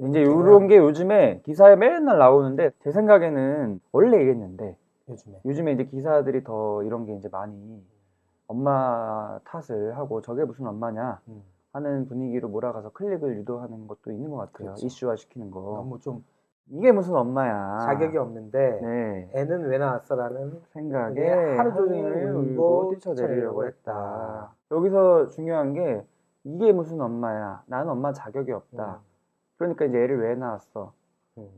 이제 이런 게 요즘에 기사에 맨날 나오는데 제 생각에는 원래 이랬는데 요즘에 이제 기사들이 더 이런 게 이제 많이 엄마 탓을 하고 저게 무슨 엄마냐 하는 분위기로 몰아가서 클릭을 유도하는 것도 있는 것 같아요. 그렇죠. 이슈화 시키는 거. 너무 좀 이게 무슨 엄마야. 자격이 없는데 네. 애는 왜 낳았어라는 생각에 하루 하루 종일 종일 울고 울고 뛰쳐내리려고 했다. 했다. 여기서 중요한 게 이게 무슨 엄마야. 나는 엄마 자격이 없다. 그러니까 이제 애를 왜 낳았어.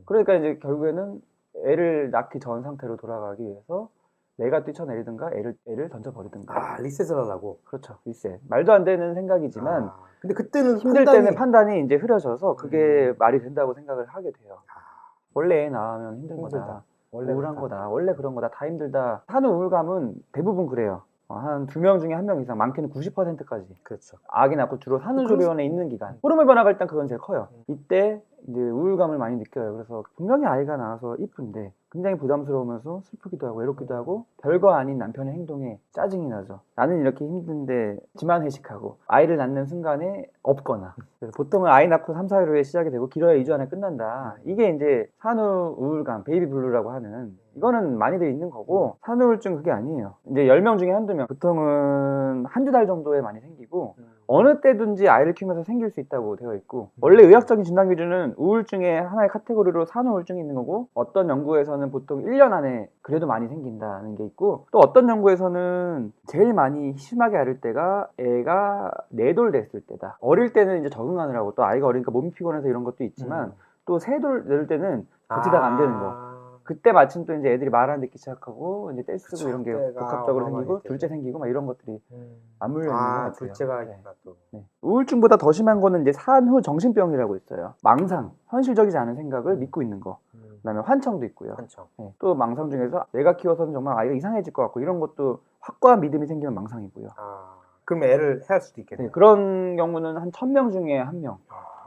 그러니까 이제 결국에는 애를 낳기 전 상태로 돌아가기 위해서 내가 뛰쳐내리든가 애를 던져버리든가. 리셋을 하려고. 그렇죠. 리셋. 말도 안 되는 생각이지만 근데 그때는 힘들 때는 판단이 이제 흐려져서 그게 말이 된다고 생각을 하게 돼요. 원래 애 낳으면 힘든 거다. 원래 우울한 그렇다. 거다. 원래 그런 거다. 다 힘들다. 하는 우울감은 대부분 그래요. 한 2명 중에 1명 이상, 많게는 90%까지. 그렇죠. 아기 낳고 주로 산후조리원에 있는 기간. 호르몬 변화가 일단 그건 제일 커요. 이때 이제 우울감을 많이 느껴요. 그래서 분명히 아이가 나와서 이쁜데 굉장히 부담스러우면서 슬프기도 하고 외롭기도 하고 별거 아닌 남편의 행동에 짜증이 나죠. 나는 이렇게 힘든데 지만 회식하고 아이를 낳는 순간에 없거나. 그래서 보통은 아이 낳고 3, 4일 후에 시작이 되고 길어야 2주 안에 끝난다. 이게 이제 산후 우울감, 베이비 블루라고 하는 이거는 많이들 있는 거고 산후 우울증 그게 아니에요. 이제 10명 중에 한두 명, 보통은 한두 달 정도에 많이 생기고 어느 때든지 아이를 키우면서 생길 수 있다고 되어 있고 원래 의학적인 진단 기준은 우울증의 하나의 카테고리로 산후 우울증이 있는 거고 어떤 연구에서는 보통 1년 안에 그래도 많이 생긴다는 게 있고 또 어떤 연구에서는 제일 많이 심하게 앓을 때가 애가 4돌 됐을 때다. 어릴 때는 이제 적응하느라고 또 아이가 어리니까 몸이 피곤해서 이런 것도 있지만 또 3돌 될 때는 버티다가 안 되는 거. 그때 마침 또 이제 애들이 말 안 듣기 시작하고 이제 떼쓰고 그쵸, 이런 게 때가 복합적으로 생기고 어마어마하게 둘째 생기고 막 이런 것들이 맞물려 있는 것 같아요. 둘째가 네. 있구나 또. 네. 우울증보다 더 심한 거는 이제 산후 정신병이라고 있어요. 망상, 현실적이지 않은 생각을 믿고 있는 거. 그다음에 환청도 있고요. 환청. 네. 또 망상 중에서 내가 키워서는 정말 아이가 이상해질 것 같고 이런 것도 확고한 믿음이 생기면 망상이고요. 그럼 애를 해할 수도 있겠네요. 네, 그런 경우는 한 1000명 중에 1명.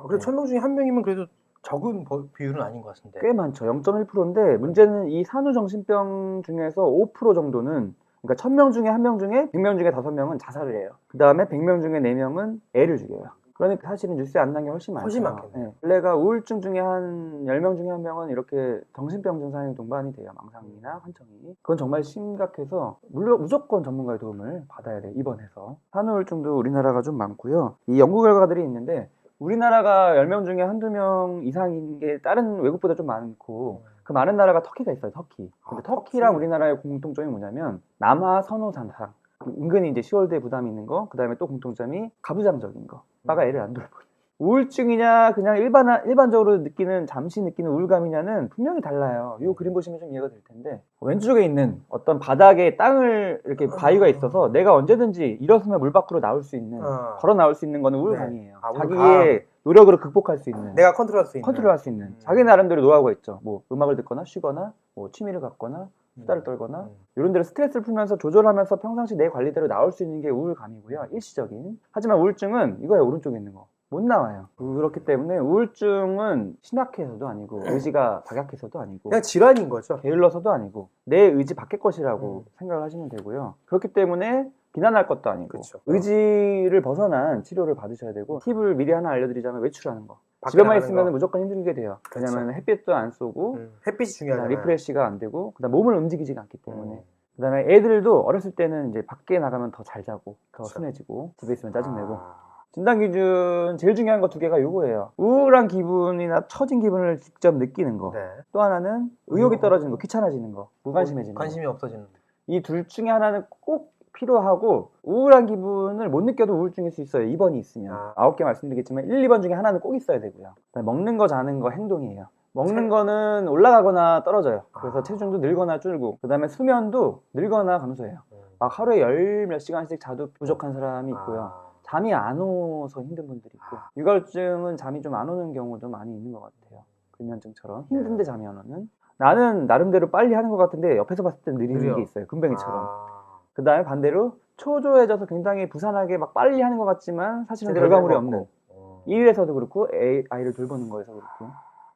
그래 1000명 중에 1명이면 그래도 적은 비율은 아닌 것 같은데. 꽤 많죠. 0.1%인데 문제는 이 산후 정신병 중에서 5% 정도는 그러니까 1000명 중에 1명 중에 100명 중에 5명은 자살을 해요. 그 다음에 100명 중에 4명은 애를 죽여요. 그러니까 사실은 뉴스에 안 난 게 훨씬 많죠. 훨씬 많겠네요. 네. 원래가 우울증 중에 한 10명 중에 1명은 이렇게 정신병 증상이 동반이 돼요. 망상이나 환청이. 그건 정말 심각해서 물론 무조건 전문가의 도움을 받아야 돼요. 입원해서. 산후우울증도 우리나라가 좀 많고요. 이 연구 결과들이 있는데 우리나라가 10명 중에 한두 명 이상인 게 다른 외국보다 좀 많고 그 많은 나라가 터키가 있어요. 터키. 근데 터키랑 우리나라의 공통점이 뭐냐면 남아 선호 사상. 은근히 이제 10월대에 부담이 있는 거. 그 다음에 또 공통점이 가부장적인 거. 아빠가 애를 안 돌보는. 우울증이냐 그냥 일반적으로 잠시 느끼는 우울감이냐는 분명히 달라요. 이 그림 보시면 좀 이해가 될 텐데 왼쪽에 있는 어떤 바닥에 땅을 이렇게 바위가 있어서 내가 언제든지 일어서면 물 밖으로 나올 수 있는 걸어 나올 수 있는 거는 우울감이에요. 자기의 노력으로 극복할 수 있는 내가 컨트롤할 수 있는 자기 나름대로 노하우가 있죠. 뭐 음악을 듣거나 쉬거나 뭐 취미를 갖거나 수다를 떨거나 이런 데로 스트레스를 풀면서 조절하면서 평상시 내 관리대로 나올 수 있는 게 우울감이고요. 일시적인. 하지만 우울증은 이거예요. 오른쪽에 있는 거. 못 나와요. 그렇기 때문에 우울증은 신약해서도 아니고 의지가 박약해서도 아니고 그냥 질환인 거죠. 게을러서도 아니고 내 의지 밖의 것이라고 생각을 하시면 되고요. 그렇기 때문에 비난할 것도 아니고 의지를 벗어난 치료를 받으셔야 되고 팁을 미리 하나 알려드리자면 외출하는 거. 집에만 있으면 무조건 힘들게 돼요. 왜냐면 햇빛도 안 쏘고 햇빛이 중요하잖아요. 리프레시가 안 되고 그다음 몸을 움직이지가 않기 때문에 그다음에 애들도 어렸을 때는 이제 밖에 나가면 더 잘 자고 더 순해지고 집에 있으면 짜증내고 진단 기준 제일 중요한 거 2개가 요거예요. 우울한 기분이나 처진 기분을 직접 느끼는 거. 또 하나는 의욕이 떨어지는 거, 귀찮아지는 거, 무관심해지는 거. 관심이 없어지는 거. 이 둘 중에 하나는 꼭 필요하고 우울한 기분을 못 느껴도 우울증일 수 있어요. 2번이 있으면. 9개 말씀드리겠지만 1, 2번 중에 하나는 꼭 있어야 되고요. 먹는 거, 자는 거, 행동이에요. 먹는 거는 올라가거나 떨어져요. 그래서 체중도 늘거나 줄고 그 다음에 수면도 늘거나 감소해요. 막 하루에 10몇 시간씩 자도 부족한 사람이 있고요. 잠이 안 오서 힘든 분들이 있고 유골증은 잠이 좀 안 오는 경우도 많이 있는 것 같아요. 불면증처럼 힘든데 잠이 안 오는. 나는 나름대로 빨리 하는 것 같은데 옆에서 봤을 때 느리는 게 있어요. 금뱅이처럼. 그 다음에 반대로 초조해져서 굉장히 부산하게 막 빨리 하는 것 같지만 사실은 결과물이 없는. 이 일에서도 그렇고 아이를 돌보는 거에서 그렇고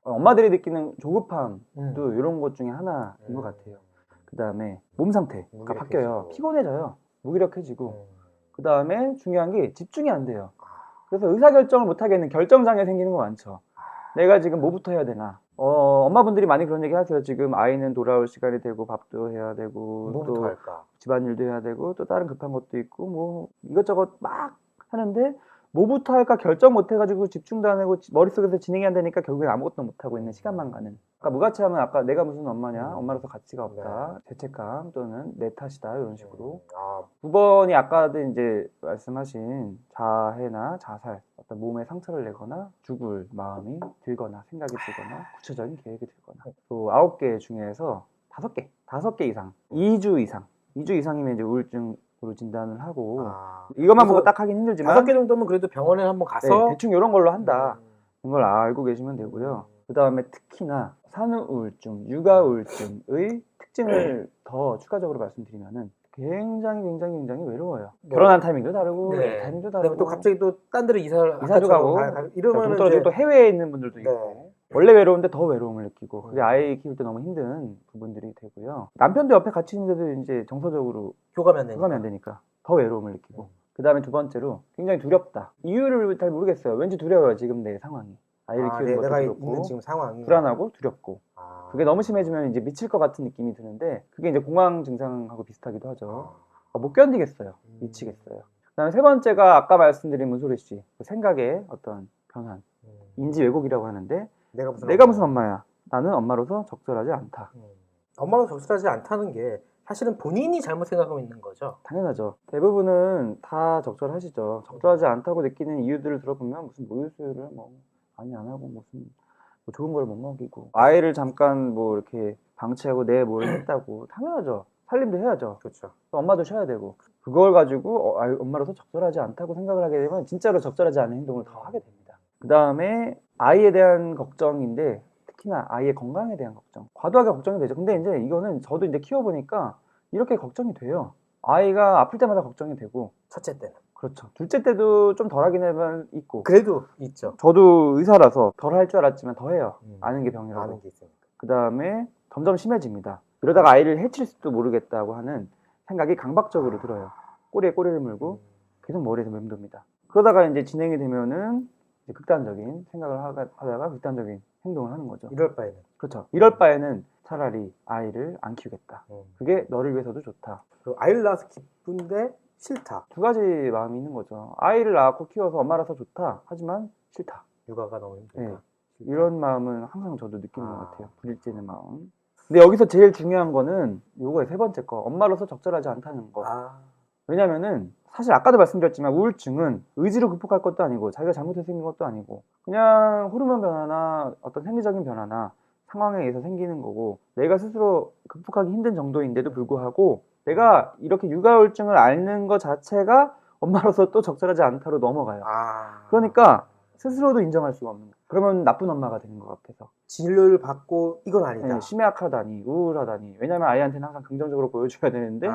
엄마들이 느끼는 조급함도 이런 것 중에 하나인 것 같아요. 그 다음에 몸 상태가 바뀌어요. 피곤해져요. 무기력해지고 그 다음에 중요한 게 집중이 안 돼요. 그래서 의사결정을 못하게 하는 결정장애 생기는 거 많죠. 내가 지금 뭐부터 해야 되나? 엄마분들이 많이 그런 얘기 하세요. 지금 아이는 돌아올 시간이 되고 밥도 해야 되고 뭐부터 또 할까? 집안일도 해야 되고 또 다른 급한 것도 있고 뭐 이것저것 막 하는데 뭐부터 할까 결정 못 해가지고 집중도 안 하고 머릿속에서 진행이 안 되니까 결국엔 아무것도 못 하고 있는 시간만 가는. 아까 무가치하면 아까 내가 무슨 엄마냐? 엄마로서 가치가 없다. 죄책감 또는 내 탓이다 이런 식으로. 아, 9번이 아까도 이제 말씀하신 자해나 자살, 어떤 몸에 상처를 내거나 죽을 마음이 들거나 생각이 들거나 구체적인 계획이 들거나 또 9개 중에서 5개 이상, 2주 이상이면 이제 우울증으로 진단을 하고 이것만 보고 그래서 딱 하긴 힘들지만 5개 정도면 그래도 병원에 한번 가서 네, 대충 이런 걸로 한다. 이걸 알고 계시면 되고요. 그 다음에 특히나 산후우울증, 육아우울증의 특징을 더 추가적으로 말씀드리면은 굉장히 외로워요. 결혼한 타이밍도 다르고 네. 타이밍도 그다음에 다르고 또 갑자기 또 딴 데로 이사도 가고 이러면 동 떨어지고 또 해외에 있는 분들도 있고 네. 원래 외로운데 더 외로움을 느끼고 그게 아이 키울 때 너무 힘든 부분들이 되고요. 남편도 옆에 같이 있는데도 이제 정서적으로 교감이 안 되니까 더 외로움을 느끼고 그 다음에 두 번째로 굉장히 두렵다. 이유를 잘 모르겠어요. 왠지 두려워요. 지금 내 상황이. 아이를 키우는 것도 내가 그렇고 있는 지금 상황이 불안하고 두렵고 그게 너무 심해지면 이제 미칠 것 같은 느낌이 드는데 그게 이제 공황 증상하고 비슷하기도 하죠. 못 견디겠어요. 미치겠어요. 그다음에 세 번째가 아까 말씀드린 문소리 씨 생각의 어떤 변환, 인지 왜곡이라고 하는데 내가 무슨 엄마야? 나는 엄마로서 적절하지 않다. 엄마로서 적절하지 않다는 게 사실은 본인이 잘못 생각하고 있는 거죠. 당연하죠. 대부분은 다 적절하시죠. 적절하지 않다고 느끼는 이유들을 들어보면 무슨 모유수유를 뭐 많이 안 하고 무슨 뭐 좋은 걸 못 먹이고 아이를 잠깐 뭐 이렇게 방치하고 내 뭘 했다고 당연하죠. 살림도 해야죠. 그렇죠. 엄마도 쉬어야 되고 그걸 가지고 엄마로서 적절하지 않다고 생각을 하게 되면 진짜로 적절하지 않은 행동을 더 하게 됩니다. 그 다음에 아이에 대한 걱정인데 특히나 아이의 건강에 대한 걱정 과도하게 걱정이 되죠. 근데 이제 이거는 저도 이제 키워보니까 이렇게 걱정이 돼요. 아이가 아플 때마다 걱정이 되고 첫째 때는 그렇죠. 둘째 때도 좀 덜하긴 해만 있고 그래도 있죠. 저도 의사라서 덜 할 줄 알았지만 더 해요. 아는 게 병이라고. 아는 게 있으니까. 그 다음에 점점 심해집니다. 이러다가 아이를 해칠지도 모르겠다고 하는 생각이 강박적으로 들어요. 꼬리에 꼬리를 물고 계속 머리에서 맴돕니다. 그러다가 이제 진행이 되면은 이제 극단적인 생각을 하다가 극단적인 행동을 하는 거죠. 이럴 바에는. 그렇죠. 이럴 바에는 차라리 아이를 안 키우겠다. 그게 너를 위해서도 좋다. 그리고 아이를 낳아서 기쁜데 싫다. 두 가지 마음이 있는 거죠. 아이를 낳고 키워서 엄마라서 좋다. 하지만 싫다. 육아가 너무 힘들다. 네. 이런 마음은 항상 저도 느끼는 것 같아요. 부딪히는 마음. 근데 여기서 제일 중요한 거는 요거의 세 번째 거. 엄마로서 적절하지 않다는 거. 왜냐면은 사실 아까도 말씀드렸지만 우울증은 의지로 극복할 것도 아니고 자기가 잘못해서 생긴 것도 아니고 그냥 호르몬 변화나 어떤 생리적인 변화나 상황에 의해서 생기는 거고 내가 스스로 극복하기 힘든 정도인데도 불구하고 내가 이렇게 육아우울증을 앓는 것 자체가 엄마로서 또 적절하지 않다로 넘어가요. 그러니까 스스로도 인정할 수가 없는 거예요. 그러면 나쁜 엄마가 되는 것 같아서 진료를 받고 이건 아니다. 네, 심약하다니 우울하다니 왜냐면 아이한테는 항상 긍정적으로 보여줘야 되는데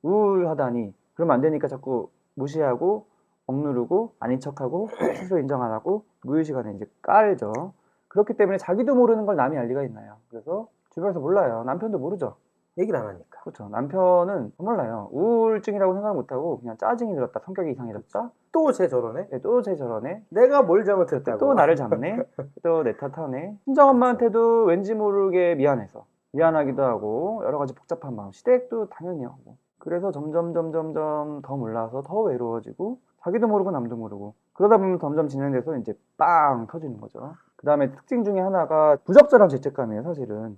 우울하다니 그러면 안 되니까 자꾸 무시하고 억누르고 아닌 척하고 스스로 인정 안 하고 무의식간에 이제 깔죠. 그렇기 때문에 자기도 모르는 걸 남이 알 리가 있나요. 그래서 주변에서 몰라요. 남편도 모르죠. 얘기를 안 하니까. 그렇죠. 남편은 몰라요. 우울증이라고 생각을 못하고 그냥 짜증이 들었다. 성격이 이상해졌다. 또 쟤 저러네? 네, 또 쟤 저러네. 내가 뭘 잘못했다고. 또 나를 잡네. 또 내 탓하네. 친정엄마한테도 왠지 모르게 미안해서 미안하기도 하고 여러 가지 복잡한 마음. 시댁도 당연히 하고. 그래서 점점 더 몰라서 더 외로워지고 자기도 모르고 남도 모르고 그러다 보면 점점 진행돼서 이제 빵 터지는 거죠. 그 다음에 특징 중에 하나가 부적절한 죄책감이에요. 사실은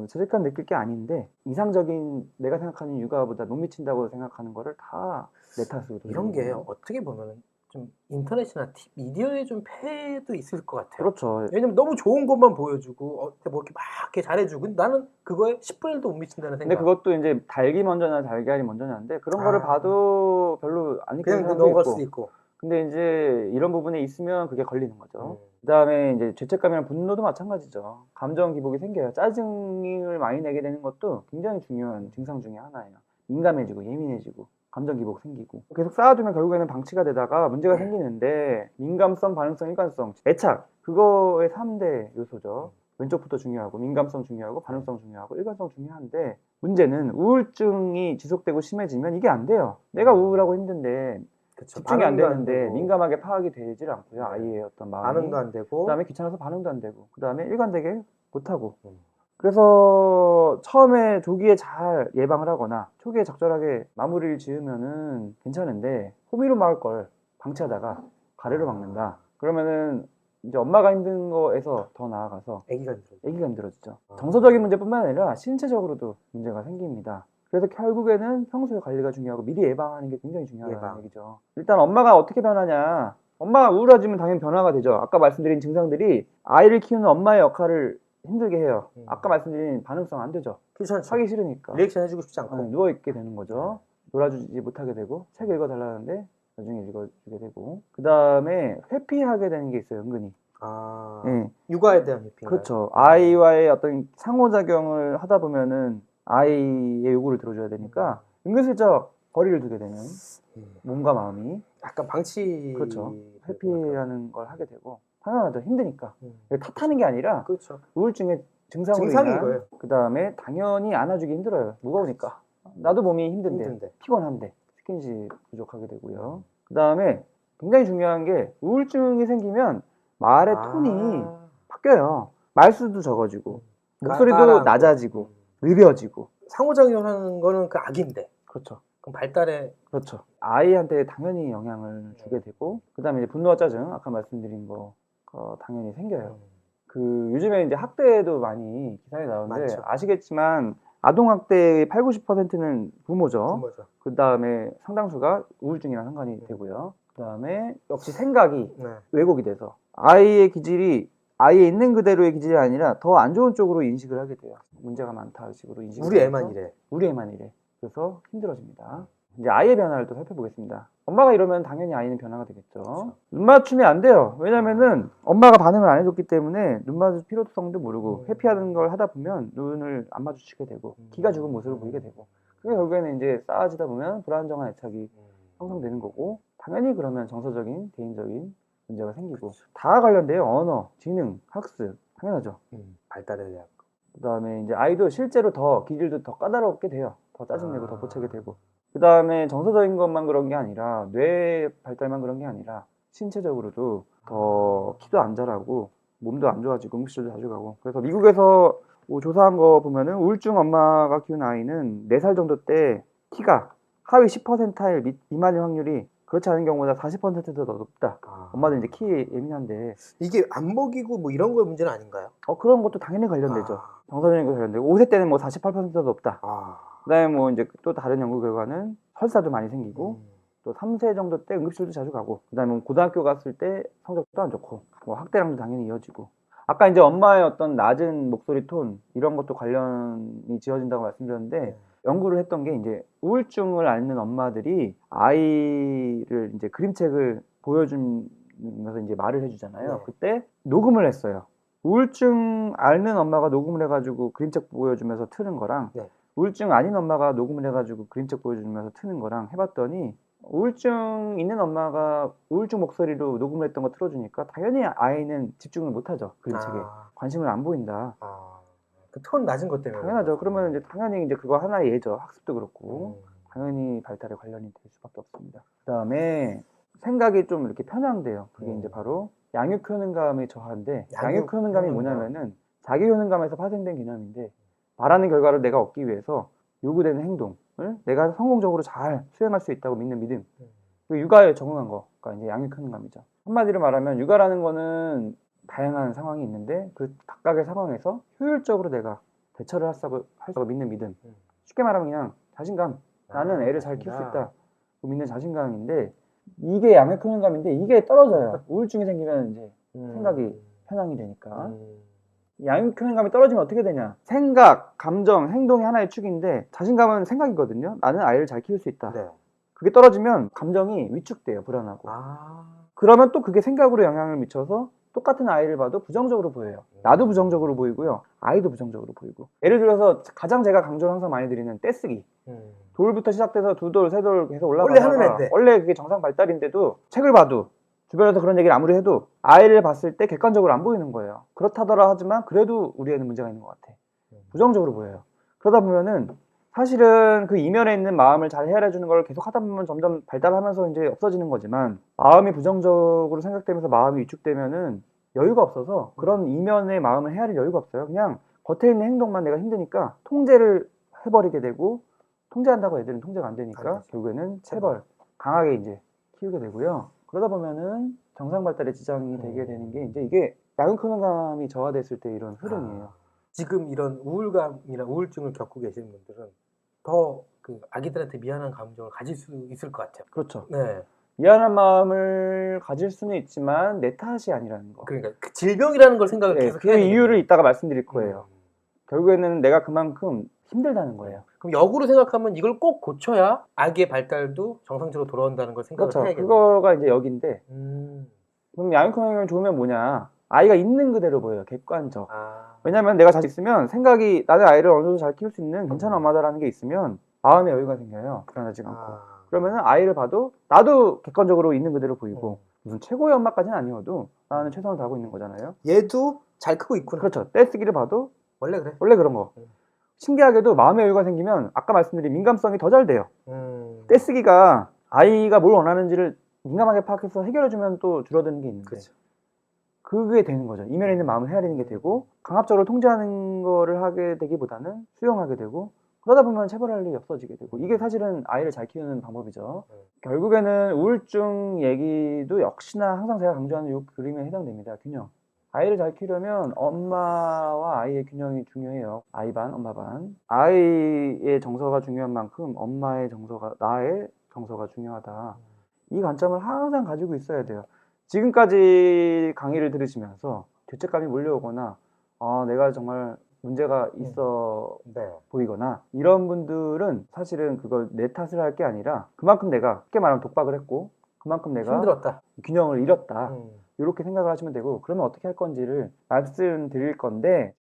죄책감 느낄 게 아닌데 이상적인 내가 생각하는 육아보다 못 미친다고 생각하는 거를 다 내 탓으로 이런 게 어떻게 보면 좀 인터넷이나 미디어에 좀 폐도 있을 것 같아요. 그렇죠. 왜냐면 너무 좋은 것만 보여주고 뭐 이렇게 막 이렇게 잘해주고 근데 나는 그거에 10분의 1도 못 미친다는 생각. 근데 그것도 이제 닭이 먼저냐 달걀이 먼저냐인데 그런 거를 봐도 별로 안 느끼는 그냥 사람도 넘어갈 있고. 수도 있고. 근데 이제 이런 부분에 있으면 그게 걸리는 거죠. 그 다음에 이제 죄책감이랑 분노도 마찬가지죠. 감정 기복이 생겨요. 짜증을 많이 내게 되는 것도 굉장히 중요한 증상 중에 하나예요. 민감해지고 예민해지고 감정 기복 생기고 계속 쌓아두면 결국에는 방치가 되다가 문제가 생기는데 민감성, 반응성, 일관성, 애착 그거의 3대 요소죠. 왼쪽부터 중요하고 민감성 중요하고 반응성 중요하고 일관성 중요한데 문제는 우울증이 지속되고 심해지면 이게 안 돼요. 내가 우울하고 힘든데 그쵸. 집중이 안 반응도 되는데 되고, 민감하게 파악이 되질 않고요. 아이의 어떤 마음이. 반응도 안 되고. 그다음에 귀찮아서 반응도 안 되고. 그다음에 일관되게 못하고. 음. 그래서 처음에 조기에 잘 예방을 하거나 초기에 적절하게 마무리를 지으면은 괜찮은데 호미로 막을 걸 방치하다가 가래로 막는다. 그러면은 이제 엄마가 힘든 거에서 더 나아가서 애기가 힘들어. 아기가 힘들어지죠. 아. 정서적인 문제뿐만 아니라 신체적으로도 문제가 생깁니다. 그래서 결국에는 평소에 관리가 중요하고 미리 예방하는 게 굉장히 중요하다는 예방. 얘기죠. 일단 엄마가 어떻게 변하냐. 엄마가 우울해지면 당연히 변화가 되죠. 아까 말씀드린 증상들이 아이를 키우는 엄마의 역할을 힘들게 해요. 아까 말씀드린 반응성 안 되죠. 귀찮죠. 하기 싫으니까. 리액션 해주고 싶지 않고. 누워있게 되는 거죠. 놀아주지 못하게 되고 책 읽어달라는데 나중에 읽어주게 되고 그 다음에 회피하게 되는 게 있어요. 은근히. 아, 예. 육아에 대한 회피인가요? 그렇죠. 아이와의 어떤 상호작용을 하다 보면은 아이의 요구를 들어줘야 되니까 은근슬쩍 거리를 두게 되는 몸과 마음이. 약간 방치. 그렇죠. 회피라는 걸 하게 되고 당연하죠. 힘드니까. 음. 탓하는 게 아니라 그렇죠. 우울증의 증상으로 증상인 인한 거예요. 그 다음에 당연히 안아주기 힘들어요. 무거우니까. 나도 몸이 힘든데, 힘든데. 피곤한데 스킨십 부족하게 되고요. 그 다음에 굉장히 중요한 게 우울증이 생기면 말의 톤이 바뀌어요. 말수도 적어지고 목소리도 가라앉고. 낮아지고 느려지고. 상호작용하는 거는 그 악인데. 그렇죠. 그럼 발달에. 그렇죠. 아이한테 당연히 영향을 주게 되고 그 다음에 이제 분노와 짜증 아까 말씀드린 거 당연히 생겨요. 그 요즘에 이제 학대도 많이 기사에 나오는데 많죠. 아시겠지만 아동학대의 8, 90%는 부모죠. 부모죠. 그 다음에 상당수가 우울증이랑 상관이 되고요. 그 다음에 역시 생각이 네. 왜곡이 돼서 아이의 기질이 아이의 있는 그대로의 기질이 아니라 더 안 좋은 쪽으로 인식을 하게 돼요. 문제가 많다 식으로 인식을 우리 하면서 애만 이래. 우리 애만 이래. 그래서 힘들어집니다. 이제 아이의 변화를 또 살펴보겠습니다. 엄마가 이러면 당연히 아이는 변화가 되겠죠. 눈 맞춤이 안 돼요. 왜냐면은 엄마가 반응을 안 해줬기 때문에 눈 마주 필요성도 모르고 회피하는 걸 하다 보면 눈을 안 마주치게 되고 기가 죽은 모습을 보이게 되고 그게 결국에는 이제 쌓아지다 보면 불안정한 애착이 형성되는 거고 당연히 그러면 정서적인 개인적인 문제가 생기고 다 관련돼요. 언어, 지능, 학습 당연하죠. 발달에 대한. 그 다음에 이제 아이도 실제로 더 기질도 더 까다롭게 돼요. 더 짜증내고 더 보채게 되고. 그 다음에 정서적인 것만 그런 게 아니라 뇌 발달만 그런 게 아니라 신체적으로도 더 키도 안 자라고 몸도 안 좋아지고 응급실도 자주 가고. 그래서 미국에서 뭐 조사한 거 보면은 우울증 엄마가 키운 아이는 4살 정도 때 키가 하위 10%일 미만일 확률이 그렇지 않은 경우보다 40%더 높다. 엄마들 이제 키에 예민한데 이게 안 먹이고 뭐 이런 거의 문제는 아닌가요? 그런 것도 당연히 관련되죠. 정서적인 거 관련되고 5세 때는 뭐 48%도 높다. 그다음에 뭐 이제 또 다른 연구 결과는 설사도 많이 생기고 또 3세 정도 때 응급실도 자주 가고 그다음에 고등학교 갔을 때 성적도 안 좋고 뭐 학대랑도 당연히 이어지고 아까 이제 엄마의 어떤 낮은 목소리 톤 이런 것도 관련이 지어진다고 말씀드렸는데 연구를 했던 게 이제 우울증을 앓는 엄마들이 아이를 이제 그림책을 보여주면서 이제 말을 해주잖아요. 그때 녹음을 했어요. 우울증 앓는 엄마가 녹음을 해가지고 그림책 보여주면서 트는 거랑 우울증 아닌 엄마가 녹음을 해가지고 그림책 보여주면서 트는 거랑 해봤더니 우울증 있는 엄마가 우울증 목소리로 녹음을 했던 거 틀어주니까 당연히 아이는 집중을 못하죠. 그림책에. 관심을 안 보인다. 그 톤 낮은 것 때문에. 당연하죠. 그러면 이제 당연히 이제 그거 하나의 예죠. 학습도 그렇고 당연히 발달에 관련이 될 수밖에 없습니다. 그 다음에 생각이 좀 이렇게 편향돼요. 그게 이제 바로 양육 효능감의 저하인데 양육 효능감이 뭐냐면은 자기 효능감에서 파생된 개념인데 바라는 결과를 내가 얻기 위해서 요구되는 행동을 내가 성공적으로 잘 수행할 수 있다고 믿는 믿음. 그 육아에 적응한 거가 이제 양육 효능감이죠. 한마디로 말하면 육아라는 거는 다양한 상황이 있는데 그 각각의 상황에서 효율적으로 내가 대처를 할 수 믿는 믿음. 쉽게 말하면 그냥 자신감. 나는 애를 잘 키울 수 있다. 믿는 자신감인데 이게 양육 효능감인데 이게 떨어져요. 우울증이 생기면 이제 생각이 편향이 되니까. 양육 효능감이 떨어지면 어떻게 되냐? 생각, 감정, 행동이 하나의 축인데 자신감은 생각이거든요. 나는 아이를 잘 키울 수 있다. 그게 떨어지면 감정이 위축돼요. 불안하고. 그러면 또 그게 생각으로 영향을 미쳐서 똑같은 아이를 봐도 부정적으로 보여요. 나도 부정적으로 보이고요. 아이도 부정적으로 보이고. 예를 들어서 가장 제가 강조를 항상 많이 드리는 떼쓰기. 돌부터 시작돼서 2돌, 3돌 계속 올라가다가 원래 하는 애인데. 원래 그게 정상 발달인데도 책을 봐도 주변에서 그런 얘기를 아무리 해도 아이를 봤을 때 객관적으로 안 보이는 거예요. 그렇다더라 하지만 그래도 우리 애는 문제가 있는 것 같아. 부정적으로 보여요. 그러다 보면은 사실은 그 이면에 있는 마음을 잘 헤아려 주는 걸 계속 하다 보면 점점 발달하면서 이제 없어지는 거지만, 마음이 부정적으로 생각되면서 마음이 위축되면은 여유가 없어서 그런 이면의 마음을 헤아릴 여유가 없어요. 그냥 겉에 있는 행동만 내가 힘드니까 통제를 해버리게 되고, 통제한다고 애들은 통제가 안 되니까 안 되죠. 결국에는 체벌, 강하게 이제 키우게 되고요. 그러다 보면은 정상 발달에 지장이 되게 되는 게, 이제 이게 야근크는감이 저하됐을 때 이런 흐름이에요. 지금 이런 우울감이나 우울증을 겪고 계시는 분들은 더 그 아기들한테 미안한 감정을 가질 수 있을 것 같아요. 그렇죠. 네. 미안한 마음을 가질 수는 있지만 내 탓이 아니라는 거. 그러니까 그 질병이라는 걸 생각을 네, 계속 그 해야 이유를 되겠네요. 이따가 말씀드릴 거예요. 결국에는 내가 그만큼 힘들다는 거예요. 그럼 역으로 생각하면 이걸 꼭 고쳐야 아기의 발달도 정상적으로 돌아온다는 걸 생각을 그렇죠. 해야겠네요. 그거가 이제 역인데, 음. 그럼 야근크는감이 좋으면 뭐냐? 아이가 있는 그대로 보여요. 객관적. 아. 왜냐면 내가 잘 있으면 생각이, 나는 아이를 어느 정도 잘 키울 수 있는 괜찮은 엄마다라는 게 있으면 마음의 여유가 생겨요. 불안하지 않고. 그러면은 아이를 봐도 나도 객관적으로 있는 그대로 보이고, 무슨 최고의 엄마까지는 아니어도 나는 최선을 다하고 있는 거잖아요. 얘도 잘 크고 있구나. 그렇죠. 떼쓰기를 봐도 원래 그래. 원래 그런 거. 신기하게도 마음의 여유가 생기면 아까 말씀드린 민감성이 더 잘 돼요. 떼쓰기가 아이가 뭘 원하는지를 민감하게 파악해서 해결해주면 또 줄어드는 게 있는데, 그렇죠. 그게 되는 거죠. 이면에 있는 마음을 헤아리는 게 되고, 강압적으로 통제하는 거를 하게 되기보다는 수용하게 되고, 그러다 보면 체벌할 일이 없어지게 되고, 이게 사실은 아이를 잘 키우는 방법이죠. 결국에는 우울증 얘기도 역시나 항상 제가 강조하는 이 그림에 해당됩니다. 균형. 아이를 잘 키우려면 엄마와 아이의 균형이 중요해요. 아이 반, 엄마 반. 아이의 정서가 중요한 만큼 엄마의 정서가, 나의 정서가 중요하다. 이 관점을 항상 가지고 있어야 돼요. 지금까지 강의를 들으시면서 죄책감이 몰려오거나, 내가 정말 문제가 있어 보이거나, 이런 분들은 사실은 그걸 내 탓을 할 게 아니라 그만큼 내가 쉽게 말하면 독박을 했고, 그만큼 내가 힘들었다. 균형을 잃었다. 이렇게 생각을 하시면 되고, 그러면 어떻게 할 건지를 말씀드릴 건데,